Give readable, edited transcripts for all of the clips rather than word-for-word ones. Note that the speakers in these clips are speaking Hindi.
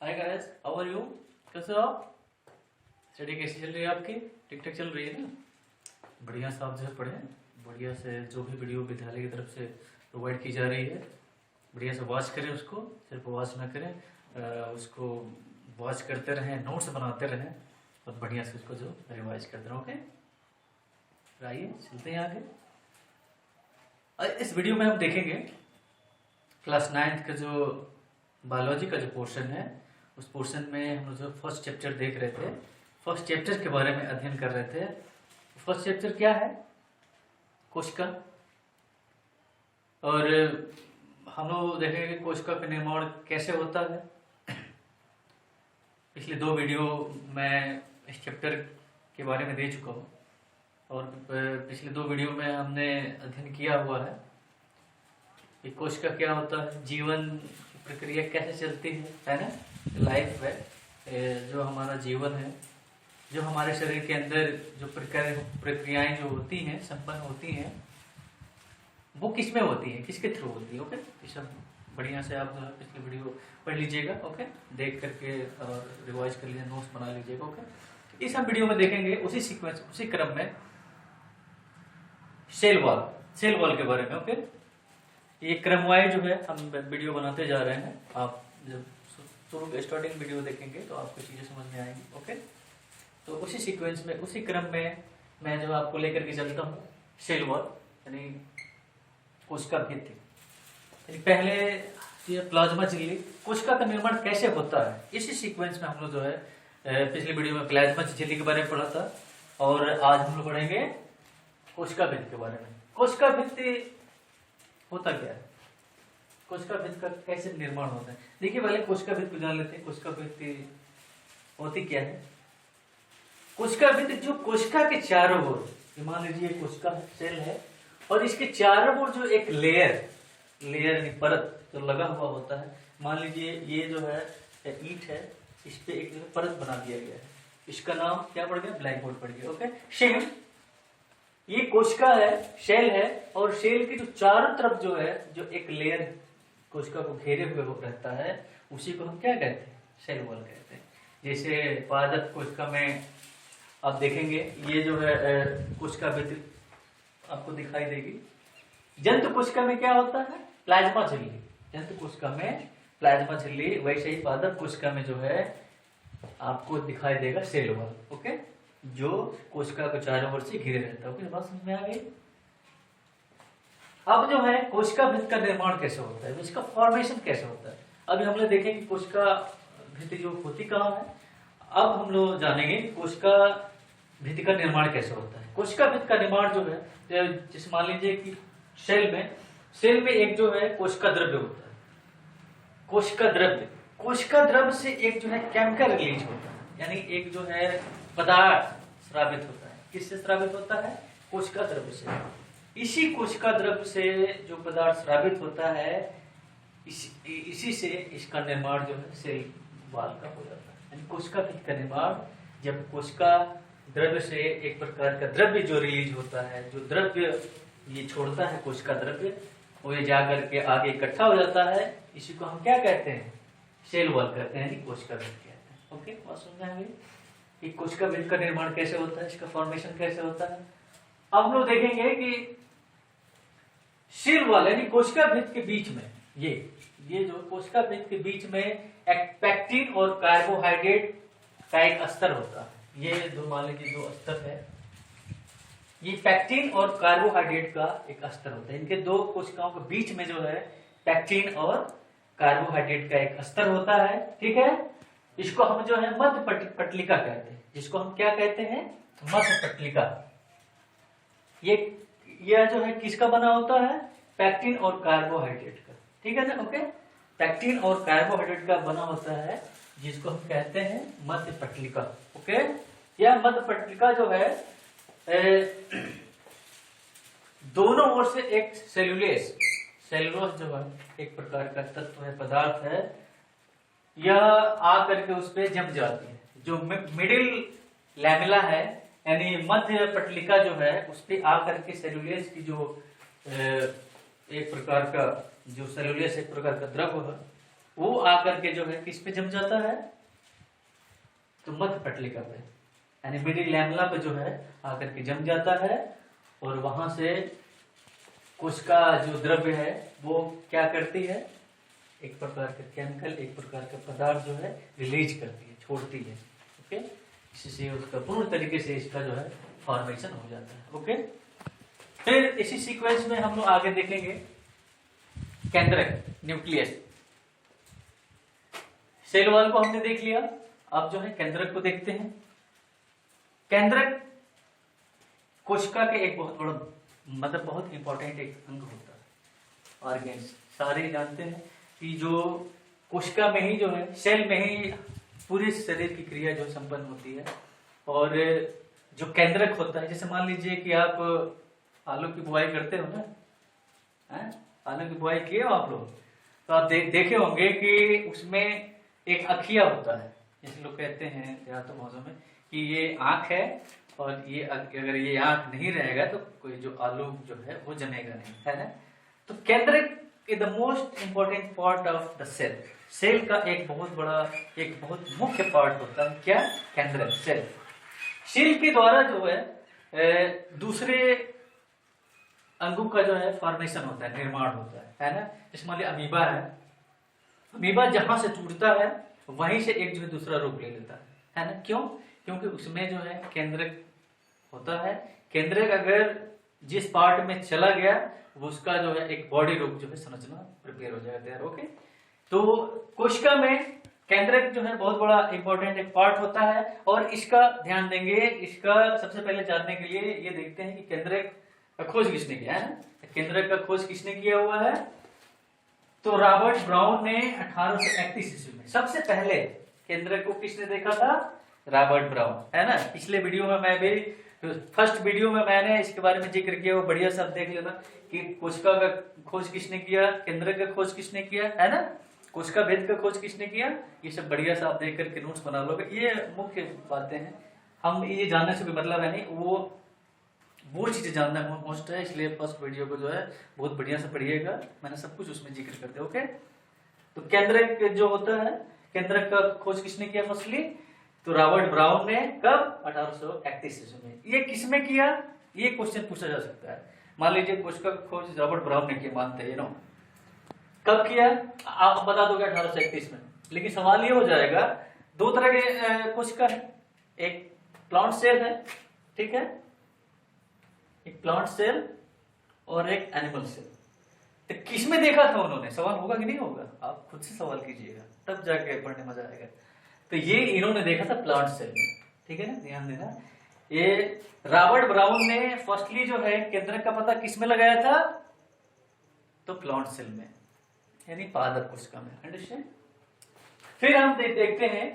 Hi guys, how are you? कैसे हो आप? स्टडी कैसी चल रही है आपकी? ठीक ठाक चल रही है ना? बढ़िया से आप जो है पढ़ें, बढ़िया से जो भी वीडियो विद्यालय की तरफ से प्रोवाइड की जा रही है बढ़िया से वॉच करें, उसको सिर्फ वॉच ना करें, उसको वॉच करते रहें, नोट्स बनाते रहें और बढ़िया से उसको जो रिवाइज करते रहें। ओके, आइए चलते हैं आगे। इस वीडियो में हम देखेंगे क्लास 9th का जो बायोलॉजी का जो पोर्शन है, उस पोर्शन में हम लोग जो फर्स्ट चैप्टर देख रहे थे, फर्स्ट चैप्टर के बारे में अध्ययन कर रहे थे। फर्स्ट चैप्टर क्या है? कोशिका। और हम लोग देखेंगे कोशिका का निर्माण कैसे होता है। पिछले 2 वीडियो मैं इस चैप्टर के बारे में दे चुका हूँ और पिछले 2 वीडियो में हमने अध्ययन किया हुआ है कि कोशिका क्या होता है, जीवन की प्रक्रिया कैसे चलती है ना? लाइफ है, जो हमारा जीवन है, जो हमारे शरीर के अंदर जो प्रक्रियाएं जो होती हैं, संपन्न होती हैं, वो किस में होती है, किसके थ्रू होती है। ओके, ये सब बढ़िया से आप पिछले वीडियो पढ़ लीजिएगा। ओके, देख करके और रिवाइज कर लीजिए, नोट्स बना लीजिएगा। ओके, इस हम वीडियो में देखेंगे उसी सीक्वेंस, उसी क्रम में सेल वॉल के बारे में। ओके, ये क्रमवार जो है हम वीडियो बनाते जा रहे हैं। आप जब शुरू स्टार्टिंग वीडियो देखेंगे तो आपको चीजें समझ में आएंगी। ओके, तो उसी सीक्वेंस में, उसी क्रम में मैं जो आपको लेकर के चलता हूँ सेल वॉल, यानी कोशिका भित्ति। पहले ये प्लाज्मा झिल्ली, कोशिका का निर्माण कैसे होता है, इसी सीक्वेंस में हम लोग जो है पिछली वीडियो में प्लाज्मा झिल्ली के बारे में पढ़ा था और आज हम लोग पढ़ेंगे कोशिका भित्ति के बारे में। कोशिका भित्ति होता क्या है, कोशिका भित्ति का कैसे निर्माण होता है? देखिए, पहले कोशिका भित्ति को जान लेते हैं। कोशिका भित्ति होती क्या है? कोशिका भित्ति जो कोशिका के चारों ओर, मान लीजिए कोशिका सेल है और इसके चारों ओर जो एक लेयर यानी परत जो लगा हुआ होता है, मान लीजिए ये जो है ईंट है, इस पे एक परत बना दिया गया है, इसका नाम क्या पड़ गया? ब्लैक बोर्ड पड़ गया। ओके, सेम ये कोशिका है, सेल है, और सेल के जो चारों तरफ जो है, जो एक लेयर कोशिका को घेरे हुए रहता है, उसी को हम क्या कहते हैं? सेल वॉल कहते हैं। जैसे पादप कोशिका में आप देखेंगे, ये जो है कोशिका भित्ति आपको दिखाई देगी। जंतु कोशिका में क्या होता है? प्लाज्मा झिल्ली। जंतु कोशिका में प्लाज्मा झिल्ली, वैसे ही पादप कोशिका में जो है आपको दिखाई देगा सेल वॉल। ओके, जो कोशिका को चारों ओर से घिरे रहता है। ओके, बात समझ में आ गई? अब जो है कोशिका भित्ति का निर्माण कैसे होता है, इसका फॉर्मेशन कैसे होता है, अभी हम लोग देखेंगे कोशिका भित्ति जो होती कहाँ है। अब हम लोग जानेंगे कोशिका भित्ति का निर्माण कैसे होता है। कोशिका भित्ति का निर्माण जो है, जैसे मान लीजिए कि सेल में एक जो है कोशिका द्रव्य होता है। कोशिका द्रव्य से एक जो है केमिकल रिलीज होता है, यानी एक जो है पदार्थ स्रावित होता है। किससे स्रावित होता है? कोशिका द्रव्य से। इसी कोशिका द्रव्य से जो पदार्थ स्रावित होता है, इसी से इसका निर्माण जो है सेल वॉल का हो जाता है। यानी कोशिका भित्ति का निर्माण जब कोशिका द्रव्य से एक प्रकार का द्रव्य जो रिलीज होता है, जो द्रव्य ये छोड़ता है कोशिका द्रव्य, वो ये जाकर के आगे इकट्ठा हो जाता है, इसी को हम क्या कहते हैं? सेल वॉल कहते हैं, यानी कोशिका भित्ति कहते हैं। ओके, बात समझ में कि कोशिका भित्ति का निर्माण कैसे होता है, इसका फॉर्मेशन कैसे होता है। अब हम लोग देखेंगे कि सेल वॉल यानी कोशिका भित्ति के बीच में ये जो कोशिका भित्ति के बीच में एक पैक्टिन और कार्बोहाइड्रेट का एक अस्तर होता है। ये दो, मान लीजिए 2 अस्तर है, ये पैक्टिन और कार्बोहाइड्रेट का एक अस्तर होता है। इनके 2 कोशिकाओं के बीच में जो है पैक्टिन और कार्बोहाइड्रेट का एक अस्तर होता है। ठीक है, इसको हम जो है मध्य पटलिका कहते हैं, जिसको हम क्या कहते हैं? मध्य पटलिका। ये जो है किसका बना होता है? पैक्टिन और कार्बोहाइड्रेट का। ठीक है ना? ओके, पैक्टिन और कार्बोहाइड्रेट का बना होता है, जिसको हम कहते हैं मध्य पटलिका। ओके, यह मध्य पटलिका जो है दोनों ओर से एक सेलुलोज जो है एक प्रकार का तत्व है, पदार्थ है, यह आकर के उस पर जम जाती है। जो मिडिल लैमेला है, यानी मध्य पटलिका जो है, उस पे आकर के सेलुलोज की जो एक प्रकार का द्रव है, वो आकर के जो है किस पे जम जाता है, तो मध्य पटलिका पे, यानी मिडिल लैमेला पे जो है आकर के जम जाता है, और वहां से कोशिका जो द्रव्य है वो क्या करती है, एक प्रकार का केमिकल, एक प्रकार का पदार्थ जो है रिलीज करती है, छोड़ती है। ओके, इससे उसका पूर्ण तरीके से इसका जो है फॉर्मेशन हो जाता है। ओके, फिर इसी सीक्वेंस में हम लोग आगे देखेंगे केंद्रक, न्यूक्लियस। सेल वॉल को हमने देख लिया, अब जो है केंद्रक को देखते हैं। केंद्रक कोशिका के एक बहुत बड़ा, मतलब बहुत इंपॉर्टेंट एक अंग होता है। ऑर्गेन्स सारे जानते हैं कि जो कोशिका में ही जो है, सेल में ही पूरे शरीर की क्रिया जो संपन्न होती है। और जो केंद्रक होता है, जैसे मान लीजिए कि आप आलू की बुआई करते हो ना, आलू की बुआई किए हो आप लोग, तो आप देखे होंगे कि उसमें एक अखिया होता है, जैसे लोग कहते हैं देहातों भाषा में कि ये आंख है, और ये अगर ये आंख नहीं रहेगा तो कोई जो आलू जो है वो जमेगा नहीं, है ना। तो केंद्रक is the most important part of the cell. Cell का एक बहुत बड़ा, एक बहुत मुख्य पार्ट होता है क्या, केंद्रक, सेल। सेल के द्वारा जो है दूसरे अंगों का जो है फॉर्मेशन होता है, निर्माण होता है ना। जैसे मान लिया अमीबा है, अमीबा जहां से टूटता है वहीं से एक जो है दूसरा रूप ले लेता है ना। क्यों? क्योंकि उसमें जो है केंद्रक होता है। केंद्रक अगर जिस पार्ट में चला गया वो उसका जो है एक बॉडी रूप जो है संरचना प्रिपेयर हो जाएगा तैयार। ओके, तो कोशिका में केंद्रक जो है बहुत बड़ा इंपॉर्टेंट एक पार्ट होता है। और इसका ध्यान देंगे, इसका सबसे पहले जानने के लिए ये देखते हैं कि केंद्रक का खोज किसने किया है। केंद्रक का खोज किसने किया हुआ है, तो रॉबर्ट ब्राउन ने 1831 ईस्वी में सबसे पहले केंद्रक को किसने देखा था, रॉबर्ट ब्राउन, है ना। पिछले वीडियो में मैं भी, फर्स्ट वीडियो में मैंने इसके बारे में जिक्र किया, वो बढ़िया सब देख लेना कि कोशिका का खोज किसने किया, केंद्रक का खोज किसने किया, है ना, कोशिका भेद का खोज किसने किया। ये सब बढ़िया सा आप देख करके नोट्स बना लोगे। ये मुख्य बातें हैं, हम ये जानने से कोई मतलब है नहीं, वो चीजें जानना मोस्ट है। इसलिए फर्स्ट वीडियो को जो है बहुत बढ़िया से पढ़िएगा, मैंने सब कुछ उसमें जिक्र कर दिया। ओके, तो केंद्रक जो होता है, केंद्रक का खोज किसने किया फर्स्टली, तो रॉबर्ट ब्राउन ने कब, 1831 ईस्वी में। ये किसमें किया, ये क्वेश्चन पूछा जा सकता है। मान लीजिए कोशिका का खोज रॉबर्ट ब्राउन ने किया, मानते हैं नो, कब किया आप बता दोगे 1831 में। लेकिन सवाल ये हो जाएगा, दो तरह के कोशिका है, एक प्लांट सेल है, ठीक है, एक प्लांट सेल और एक एनिमल सेल। तो किसमें देखा था उन्होंने, सवाल होगा कि नहीं होगा, आप खुद से सवाल कीजिएगा तब जाके पढ़ने मजा आएगा। तो ये इन्होंने देखा था प्लांट सेल में, ठीक है ना, ध्यान देना। ये रॉबर्ट ब्राउन ने फर्स्टली जो है केंद्रक का पता किसमें लगाया था, तो प्लांट सेल में, यानी पादप कोशिका में, अंडरस्टैंड। फिर हम देखते हैं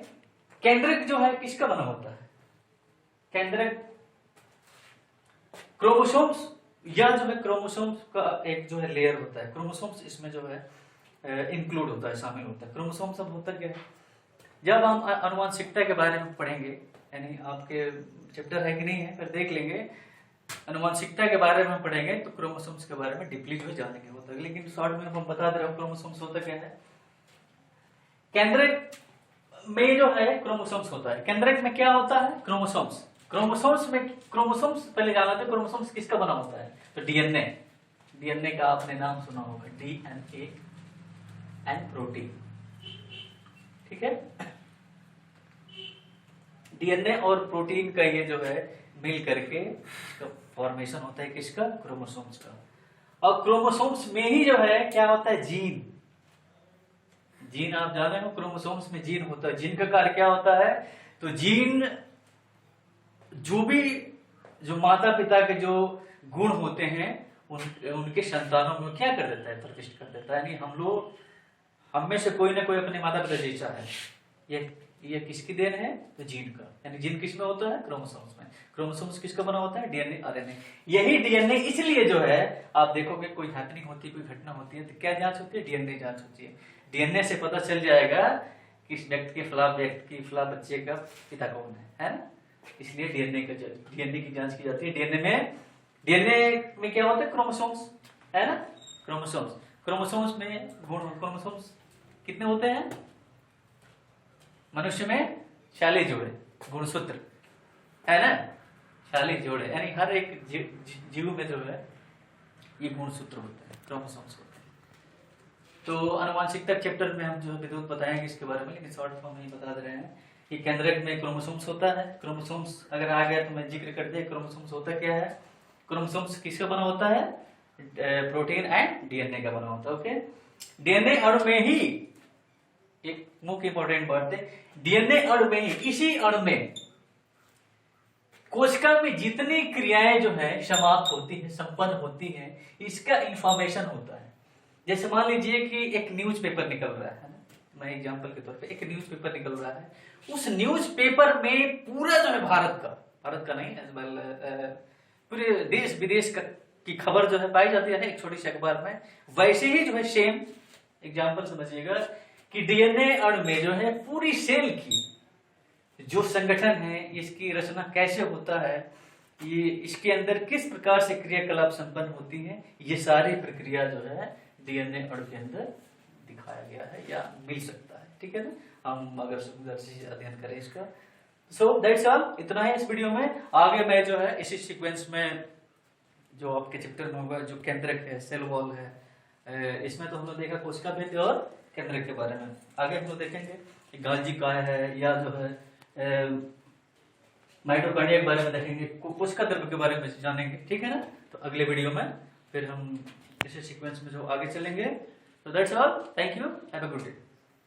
केंद्रक जो है किसका बना होता है। केंद्रक क्रोमोसोम्स, या जो है क्रोमोसोम्स का एक जो है लेयर होता है, क्रोमोसोम्स इसमें जो है इंक्लूड होता है, शामिल होता है। क्रोमोसोम सब होता क्या है, जब हम अनुवांशिकता के बारे में पढ़ेंगे, यानी आपके चैप्टर है कि नहीं है, फिर देख लेंगे, अनुवांशिकता के बारे में पढ़ेंगे तो क्रोमोसोम्स के बारे में डीपली जो जानेंगे होता है। लेकिन शॉर्ट में हम बता दे रहे हो क्रोमोसोम्स होता क्या है। केंद्रक में जो है क्रोमोसोम्स होता है। केंद्रक में क्या होता है, क्रोमोसोम्स। क्रोमोसोम्स में, क्रोमोसोम्स पहले जाना था, क्रोमोसोम्स किसका बना होता है, तो डीएनए। डीएनए का आपने नाम सुना होगा, डीएनए एंड प्रोटीन, ठीक है। डीएनए और प्रोटीन का ये जो है मिल करके फॉर्मेशन होता है किसका, क्रोमोसोम्स का। और क्रोमोसोम्स में ही जो है क्या होता है, जीन। जीन आप जाने हो, क्रोमोसोम्स में जीन होता है। जीन का कार्य क्या होता है, तो जीन जो भी, जो माता पिता के जो गुण होते हैं उनके संतानों में क्या कर देता है, प्रतिष्ठित कर देता है। यानी हम लोग, हम में से कोई ना कोई अपने माता पिता जैसा है। ये किसकी देन है, तो जीन का। यानी जीन किसमें होता है, क्रोमोसोम्स में। क्रोमोसोम्स किसका बना होता है, डीएनए आरएनए। यही डीएनए इसलिए जो है आप देखोगे कोई हैपनिंग होती है, कोई घटना होती है, तो क्या जांच होती है, डीएनए जांच होती है। डीएनए से पता चल जाएगा कि इस व्यक्ति के फला व्यक्ति की फला बच्चे का पिता कौन है ना। इसलिए डीएनए की जांच की जाती है। डीएनए में क्या होता है, क्रोमोसोम्स, है ना, क्रोमोसोम्स। क्रोमोसोम्स में गुण, क्रोमोसोम्स कितने होते हैं मनुष्य में? 46 जोड़े गुणसूत्र है ना, 46 जोड़े, यानी हर एक जीव में जो है ये गुणसूत्र होते हैं, क्रोमोसोम्स होते हैं। तो आनुवांशिकता चैप्टर में हम जो विद्युत बताएंगे इसके बारे में, लेकिन शॉर्ट फॉर्म में ही बता दे रहे हैं कि केंद्रक में क्रोमोसोम्स होता है। क्रोमोसोम्स अगर आ गया तो मैं जिक्र कर दे, क्रोमोसोम्स होता क्या है? क्रोमोसोम्स किसका बना होता है? प्रोटीन एंड डीएनए का बना होता है। ओके, डीएनए अणु में ही एक मुख्य इंपॉर्टेंट बात है, डीएनए अणु में ही, इसी अणु में कोशिका में जितनी क्रियाएं जो है समाप्त होती है, संपन्न होती है, इसका इंफॉर्मेशन होता है। जैसे मान लीजिए कि एक न्यूज़पेपर निकल रहा है ना, मैं एग्जांपल के तौर पे एक न्यूज़पेपर निकल रहा है, उस न्यूज़पेपर में पूरा जो है भारत का नहीं है, पूरे देश विदेश का की खबर जो है पाई जाती है एक छोटी सी अखबार में। वैसे ही जो है सेम एग्जांपल समझिएगा कि डीएनए अणु में जो है पूरी सेल की जो संगठन है, इसकी रचना कैसे होता है, ये इसके अंदर किस प्रकार से क्रियाकलाप संपन्न होती है, ये सारी प्रक्रिया जो है डीएनए अणु के अंदर दिखाया गया है या मिल सकता है। ठीक है ना, हम अगर सुंदर से अध्ययन करें इसका। सो दैट्स ऑल, इतना है इस वीडियो में। आगे मैं जो है इसी सीक्वेंस में जो आपके चैप्टर में होगा, जो केंद्रक है, सेल वॉल है, इसमें तो हम लोग देखा कोशिका भित्ति और केंद्रक के बारे में। आगे हम लोग देखेंगे गाल्जी काय है, या जो है माइटोकॉन्ड्रिया के बारे में देखेंगे, कोशिका द्रव्य के बारे में जानेंगे। ठीक है ना, तो अगले वीडियो में फिर हम इसी सीक्वेंस में जो आगे चलेंगे। तो that's all, thank you, have a good day.